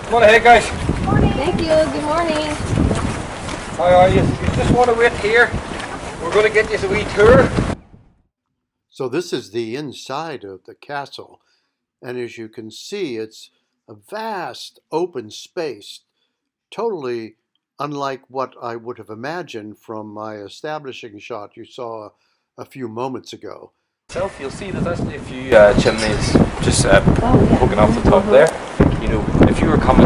Come on ahead, guys. Thank you. Good morning. How are you? You just want to wait here. We're going to get you a wee tour. So this is the inside of the castle, and as you can see, it's a vast open space, totally unlike what I would have imagined from my establishing shot you saw a few moments ago. You'll see there's actually a few chimneys just poking off the top there. You know, if you were coming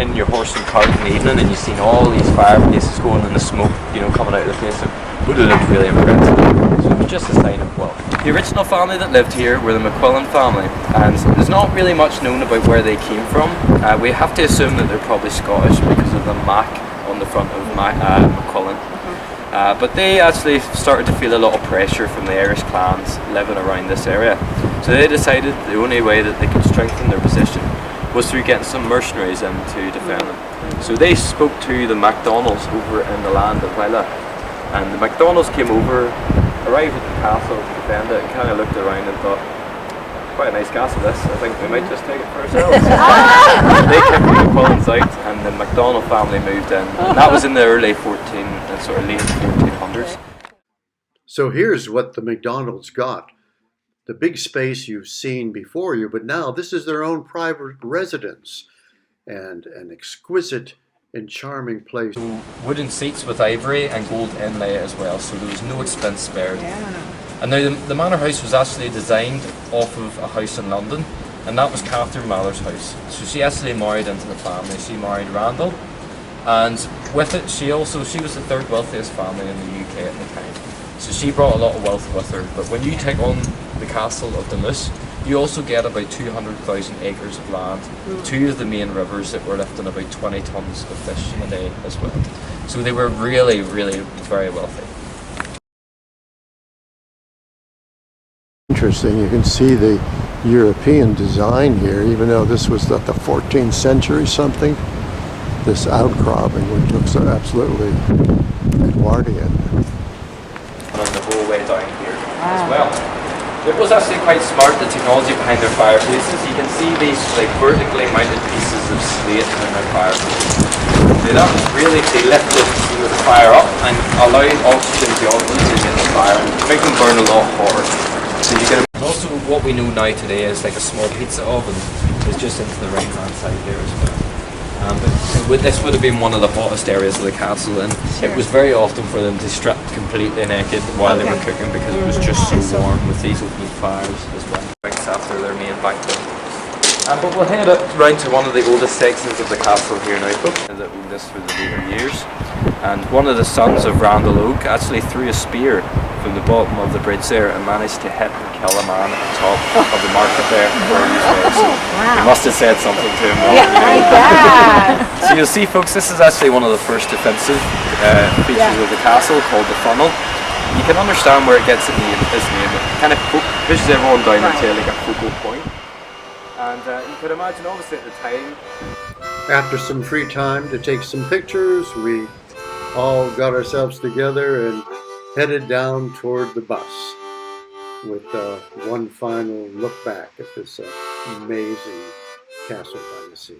in your horse and cart in the evening and you've seen all these fireplaces going and the smoke, you know, coming out of the place, it would have looked really impressive. So it was just a sign of wealth. The original family that lived here were the McQuillan family, and there's not really much known about where they came from. We have to assume that they're probably Scottish because of the Mac on the front of McQuillan. But they actually started to feel a lot of pressure from the Irish clans living around this area. So they decided the only way that they could strengthen their position was through getting some mercenaries in to defend them. So they spoke to the MacDonalds over in the land of Willa, and the MacDonalds came over, arrived at the castle to defend it, and kind of looked around and thought, quite a nice castle this, I think we might just take it for ourselves. They kicked the McQuillans out and the MacDonald family moved in, and that was in the early late 1400s. So here's what the McDonalds got. The big space you've seen before you, but now this is their own private residence and an exquisite and charming place. So wooden seats with ivory and gold inlay as well, so there was no expense spared. Yeah. And now the manor house was actually designed off of a house in London, and that was Catherine Mather's house. So she actually married into the family. She married Randall, and with it she was the third wealthiest family in the UK at the time. So she brought a lot of wealth with her. But when you take on the castle of Dunluce, you also get about 200,000 acres of land, two of the main rivers that were lifting about 20 tons of fish a day as well. So they were really, really very wealthy. Interesting, you can see the European design here, even though this was the 14th century something, this outcropping which looks absolutely Edwardian. On the whole way down here as well. It was actually quite smart, the technology behind their fireplaces. You can see these like vertically mounted pieces of slate in their fireplaces. They lifted the fire up and allowed oxygen to oxygen in the fire and make them burn a lot hotter. So you can also, what we know now today is like a small pizza oven is just into the right hand side there as well. But this would have been one of the hottest areas of the castle, and it was very often for them to strip completely naked while they were cooking because it was just so warm with these open fires as well. After their main banquet. But we'll head up round to one of the oldest sections of the castle here now, folks. That owned this for the later years. And one of the sons of Randall Oak actually threw a spear from the bottom of the bridge there and managed to hit and kill a man at the top of the market there where he was. So he must have said something to him. So you'll see, folks, this is actually one of the first defensive features of the castle called the funnel. You can understand where it gets its name. It kind of pushes everyone down into like a focal point. And you could imagine, obviously, at the time. After some free time to take some pictures, we all got ourselves together and headed down toward the bus with one final look back at this amazing castle by the sea.